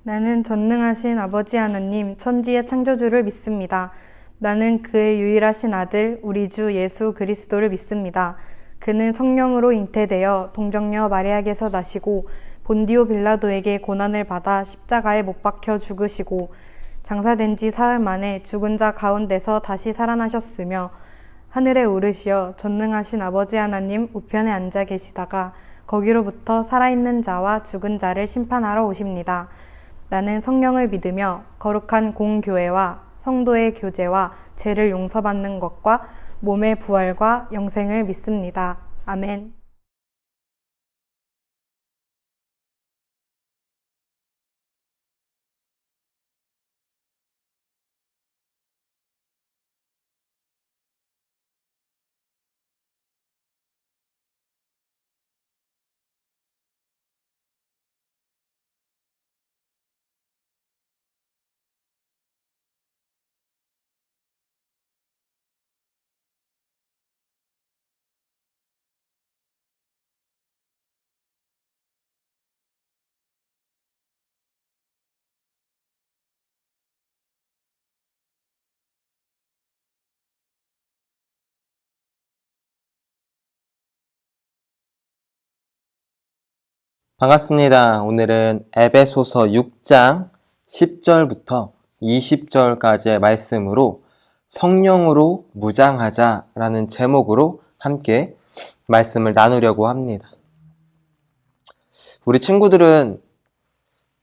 나는 전능하신 아버지 하나님, 천지의 창조주를 믿습니다. 나는 그의 유일하신 아들, 우리 주 예수 그리스도를 믿습니다. 그는 성령으로 잉태되어 동정녀 마리아에게서 나시고 본디오 빌라도에게 고난을 받아 십자가에 못 박혀 죽으시고 장사된 지 사흘 만에 죽은 자 가운데서 다시 살아나셨으며 하늘에 오르시어 전능하신 아버지 하나님 우편에 앉아 계시다가 거기로부터 살아있는 자와 죽은 자를 심판하러 오십니다. 나는 성령을 믿으며 거룩한 공교회와 성도의 교제와 죄를 용서받는 것과 몸의 부활과 영생을 믿습니다. 아멘. 반갑습니다. 오늘은 에베소서 6장 10절부터 20절까지의 말씀으로 성령으로 무장하자라는 제목으로 함께 말씀을 나누려고 합니다. 우리 친구들은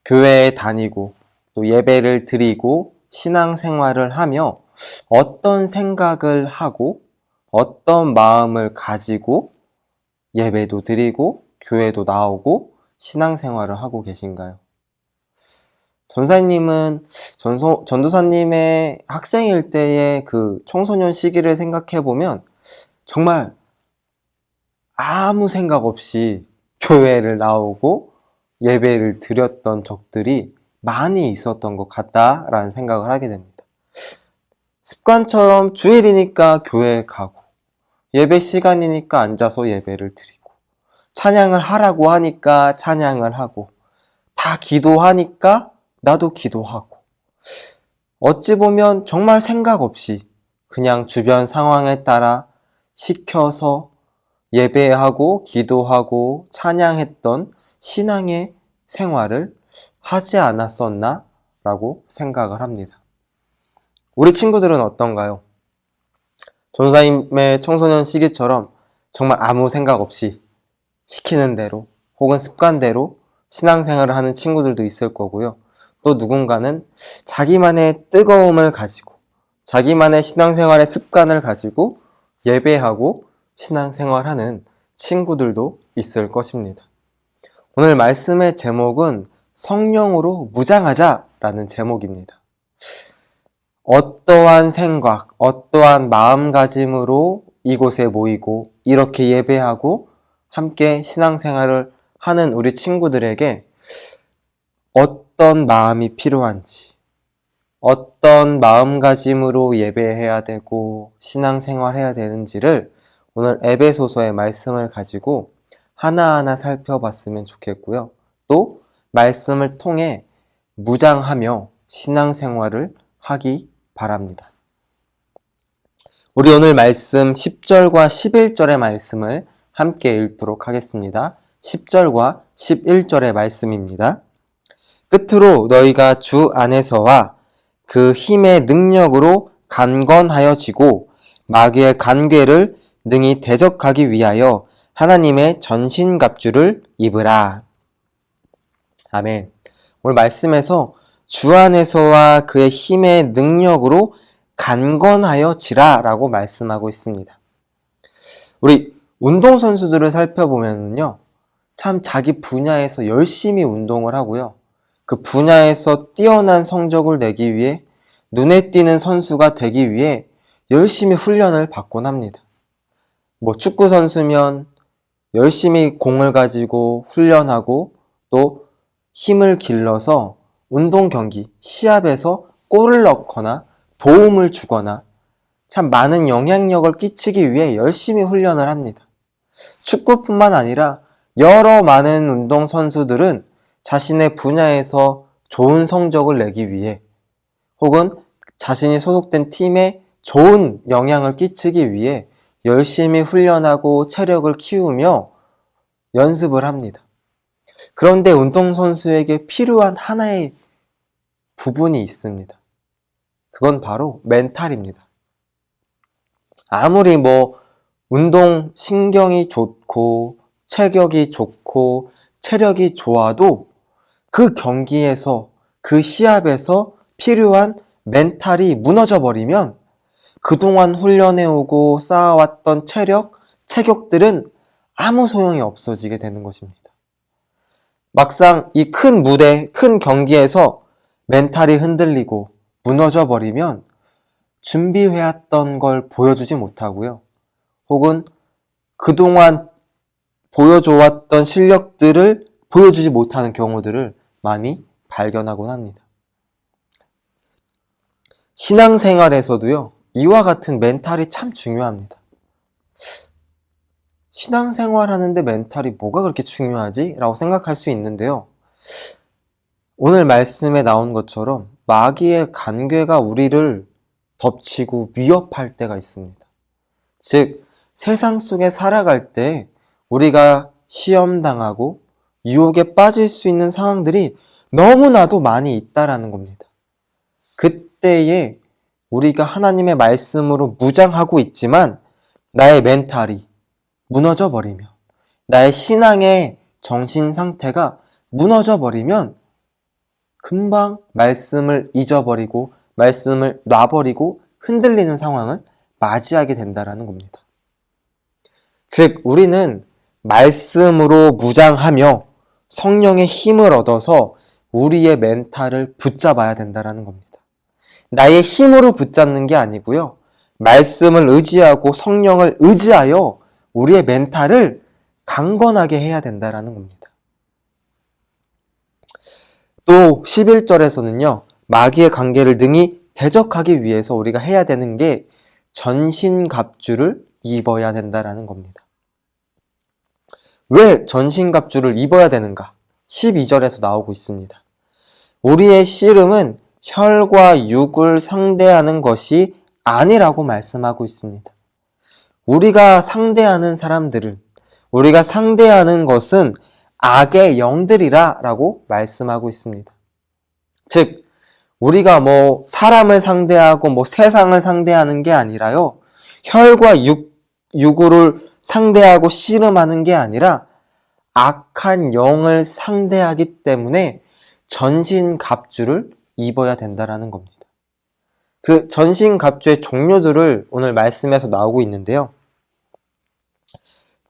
교회에 다니고 또 예배를 드리고 신앙생활을 하며 어떤 생각을 하고 어떤 마음을 가지고 예배도 드리고 교회도 나오고 신앙생활을 하고 계신가요? 전사님은 전도사님의 학생일 때의 그 청소년 시기를 생각해보면 정말 아무 생각 없이 교회를 나오고 예배를 드렸던 적들이 많이 있었던 것 같다라는 생각을 하게 됩니다. 습관처럼 주일이니까 교회에 가고 예배 시간이니까 앉아서 예배를 드리고 찬양을 하라고 하니까 찬양을 하고 다 기도하니까 나도 기도하고 어찌 보면 정말 생각 없이 그냥 주변 상황에 따라 시켜서 예배하고 기도하고 찬양했던 신앙의 생활을 하지 않았었나? 라고 생각을 합니다. 우리 친구들은 어떤가요? 전사님의 청소년 시기처럼 정말 아무 생각 없이 시키는 대로 혹은 습관대로 신앙생활을 하는 친구들도 있을 거고요. 또 누군가는 자기만의 뜨거움을 가지고 자기만의 신앙생활의 습관을 가지고 예배하고 신앙생활하는 친구들도 있을 것입니다. 오늘 말씀의 제목은 성령으로 무장하자라는 제목입니다. 어떠한 생각, 어떠한 마음가짐으로 이곳에 모이고 이렇게 예배하고 함께 신앙생활을 하는 우리 친구들에게 어떤 마음이 필요한지, 어떤 마음가짐으로 예배해야 되고 신앙생활해야 되는지를 오늘 에베소서의 말씀을 가지고 하나하나 살펴봤으면 좋겠고요. 또 말씀을 통해 무장하며 신앙생활을 하기 바랍니다. 우리 오늘 말씀 10절과 11절의 말씀을 함께 읽도록 하겠습니다. 10절과 11절의 말씀입니다. 끝으로 너희가 주 안에서와 그 힘의 능력으로 강건하여지고 마귀의 간궤를 능히 대적하기 위하여 하나님의 전신갑주를 입으라. 아멘. 오늘 말씀에서 주 안에서와 그의 힘의 능력으로 강건하여지라 라고 말씀하고 있습니다. 우리 운동선수들을 살펴보면요, 참 자기 분야에서 열심히 운동을 하고요, 그 분야에서 뛰어난 성적을 내기 위해 눈에 띄는 선수가 되기 위해 열심히 훈련을 받곤 합니다. 축구 선수면 열심히 공을 가지고 훈련하고 또 힘을 길러서 운동 경기, 시합에서 골을 넣거나 도움을 주거나 참 많은 영향력을 끼치기 위해 열심히 훈련을 합니다. 축구뿐만 아니라 여러 많은 운동선수들은 자신의 분야에서 좋은 성적을 내기 위해 혹은 자신이 소속된 팀에 좋은 영향을 끼치기 위해 열심히 훈련하고 체력을 키우며 연습을 합니다. 그런데 운동선수에게 필요한 하나의 부분이 있습니다. 그건 바로 멘탈입니다. 아무리 운동 신경이 좋고 체격이 좋고 체력이 좋아도 그 경기에서 그 시합에서 필요한 멘탈이 무너져 버리면 그동안 훈련해오고 쌓아왔던 체격들은 아무 소용이 없어지게 되는 것입니다. 막상 이 큰 무대, 큰 경기에서 멘탈이 흔들리고 무너져 버리면 준비해왔던 걸 보여주지 못하고요. 혹은 그동안 보여줘왔던 실력들을 보여주지 못하는 경우들을 많이 발견하곤 합니다. 신앙생활에서도요, 이와 같은 멘탈이 참 중요합니다. 신앙생활 하는데 멘탈이 뭐가 그렇게 중요하지? 라고 생각할 수 있는데요. 오늘 말씀에 나온 것처럼 마귀의 간궤가 우리를 덮치고 위협할 때가 있습니다. 즉, 세상 속에 살아갈 때 우리가 시험당하고 유혹에 빠질 수 있는 상황들이 너무나도 많이 있다라는 겁니다. 그때에 우리가 하나님의 말씀으로 무장하고 있지만 나의 멘탈이 무너져 버리면, 나의 신앙의 정신 상태가 무너져 버리면 금방 말씀을 잊어버리고 말씀을 놔버리고 흔들리는 상황을 맞이하게 된다는 겁니다. 즉, 우리는 말씀으로 무장하며 성령의 힘을 얻어서 우리의 멘탈을 붙잡아야 된다는 겁니다. 나의 힘으로 붙잡는 게 아니고요. 말씀을 의지하고 성령을 의지하여 우리의 멘탈을 강건하게 해야 된다는 겁니다. 또 11절에서는요. 마귀의 관계를 능히 대적하기 위해서 우리가 해야 되는 게 전신갑주를 입어야 된다는 겁니다. 왜 전신갑주를 입어야 되는가? 12절에서 나오고 있습니다. 우리의 씨름은 혈과 육을 상대하는 것이 아니라고 말씀하고 있습니다. 우리가 상대하는 사람들은, 우리가 상대하는 것은 악의 영들이라 라고 말씀하고 있습니다. 즉, 우리가 사람을 상대하고 세상을 상대하는 게 아니라요, 혈과 육을 상대하고 씨름하는 게 아니라 악한 영을 상대하기 때문에 전신갑주를 입어야 된다는 겁니다. 그 전신갑주의 종류들을 오늘 말씀에서 나오고 있는데요.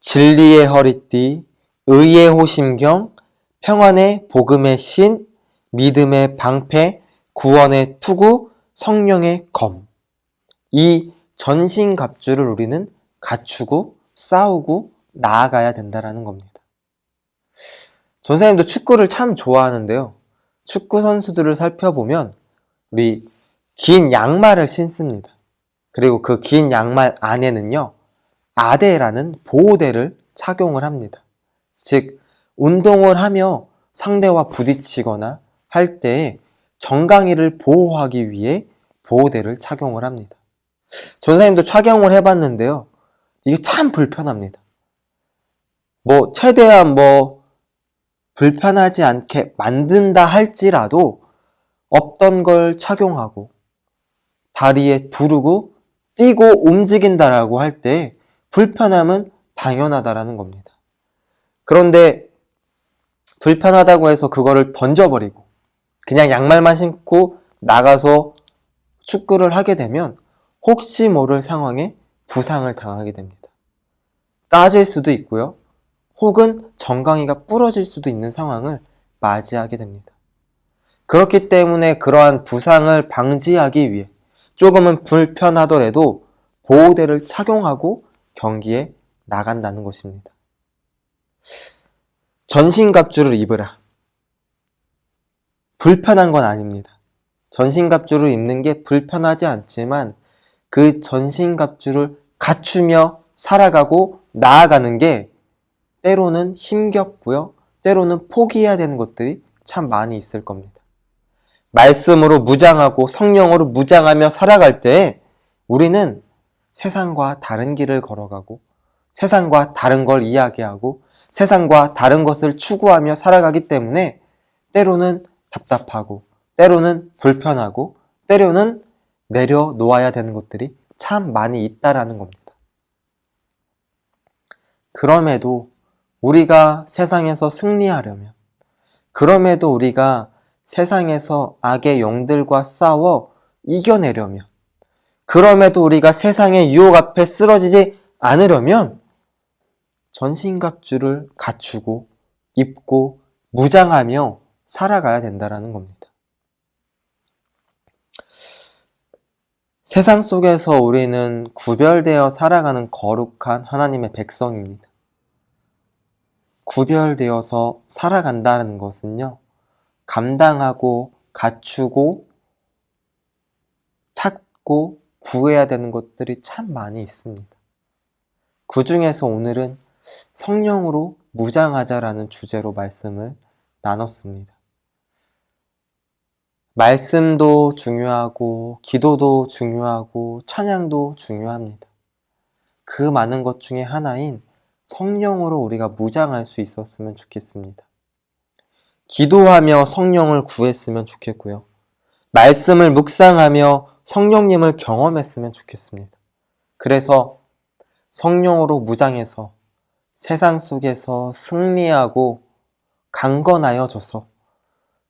진리의 허리띠, 의의 호심경, 평안의 복음의 신, 믿음의 방패, 구원의 투구, 성령의 검. 이 전신갑주를 우리는 갖추고 싸우고 나아가야 된다는 겁니다. 전사님도 축구를 참 좋아하는데요. 축구 선수들을 살펴보면 우리 긴 양말을 신습니다. 그리고 그 긴 양말 안에는요, 아대라는 보호대를 착용을 합니다. 즉, 운동을 하며 상대와 부딪히거나 할 때 정강이를 보호하기 위해 보호대를 착용을 합니다. 전사님도 착용을 해봤는데요. 이게 참 불편합니다. 최대한 불편하지 않게 만든다 할지라도 없던 걸 착용하고 다리에 두르고 뛰고 움직인다라고 할 때 불편함은 당연하다라는 겁니다. 그런데 불편하다고 해서 그거를 던져버리고 그냥 양말만 신고 나가서 축구를 하게 되면 혹시 모를 상황에 부상을 당하게 됩니다. 까질 수도 있고요. 혹은 정강이가 부러질 수도 있는 상황을 맞이하게 됩니다. 그렇기 때문에 그러한 부상을 방지하기 위해 조금은 불편하더라도 보호대를 착용하고 경기에 나간다는 것입니다. 전신갑주를 입으라. 불편한 건 아닙니다. 전신갑주를 입는 게 불편하지 않지만 그 전신갑주를 갖추며 살아가고 나아가는 게 때로는 힘겹고요. 때로는 포기해야 되는 것들이 참 많이 있을 겁니다. 말씀으로 무장하고 성령으로 무장하며 살아갈 때 우리는 세상과 다른 길을 걸어가고 세상과 다른 걸 이야기하고 세상과 다른 것을 추구하며 살아가기 때문에 때로는 답답하고 때로는 불편하고 때로는 내려놓아야 되는 것들이 참 많이 있다라는 겁니다. 그럼에도 우리가 세상에서 승리하려면, 그럼에도 우리가 세상에서 악의 영들과 싸워 이겨내려면, 그럼에도 우리가 세상의 유혹 앞에 쓰러지지 않으려면 전신갑주를 갖추고 입고 무장하며 살아가야 된다는 겁니다. 세상 속에서 우리는 구별되어 살아가는 거룩한 하나님의 백성입니다. 구별되어서 살아간다는 것은요, 감당하고 갖추고 찾고 구해야 되는 것들이 참 많이 있습니다. 그 중에서 오늘은 성령으로 무장하자라는 주제로 말씀을 나눴습니다. 말씀도 중요하고 기도도 중요하고 찬양도 중요합니다. 그 많은 것 중에 하나인 성령으로 우리가 무장할 수 있었으면 좋겠습니다. 기도하며 성령을 구했으면 좋겠고요. 말씀을 묵상하며 성령님을 경험했으면 좋겠습니다. 그래서 성령으로 무장해서 세상 속에서 승리하고 강건하여져서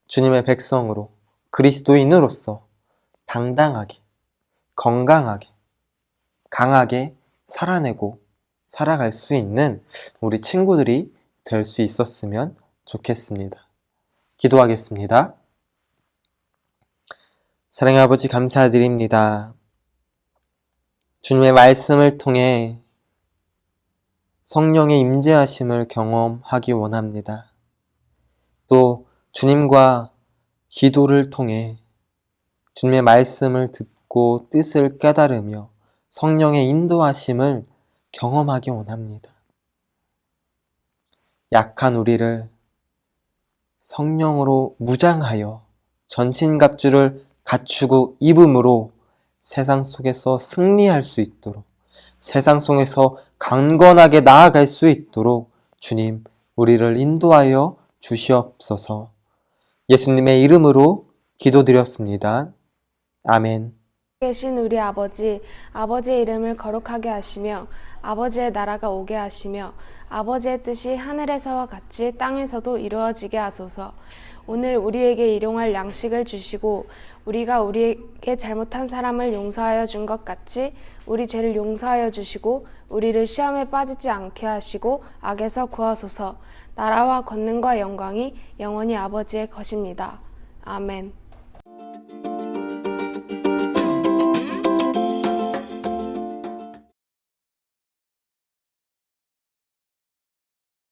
주님의 백성으로 그리스도인으로서 당당하게, 건강하게, 강하게 살아내고 살아갈 수 있는 우리 친구들이 될 수 있었으면 좋겠습니다. 기도하겠습니다. 사랑의 아버지 감사드립니다. 주님의 말씀을 통해 성령의 임재하심을 경험하기 원합니다. 또 주님과 기도를 통해 주님의 말씀을 듣고 뜻을 깨달으며 성령의 인도하심을 경험하기 원합니다. 약한 우리를 성령으로 무장하여 전신갑주를 갖추고 입음으로 세상 속에서 승리할 수 있도록, 세상 속에서 강건하게 나아갈 수 있도록 주님, 우리를 인도하여 주시옵소서. 예수님의 이름으로 기도드렸습니다. 아멘. 계신 우리 아버지, 아버지의 이름을 거룩하게 하시며 아버지의 나라가 오게 하시며 아버지의 뜻이 하늘에서와 같이 땅에서도 이루어지게 하소서. 오늘 우리에게 일용할 양식을 주시고 우리가 우리에게 잘못한 사람을 용서하여 준 것 같이 우리 죄를 용서하여 주시고 우리를 시험에 빠지지 않게 하시고 악에서 구하소서. 나라와 권능과 영광이 영원히 아버지의 것입니다. 아멘.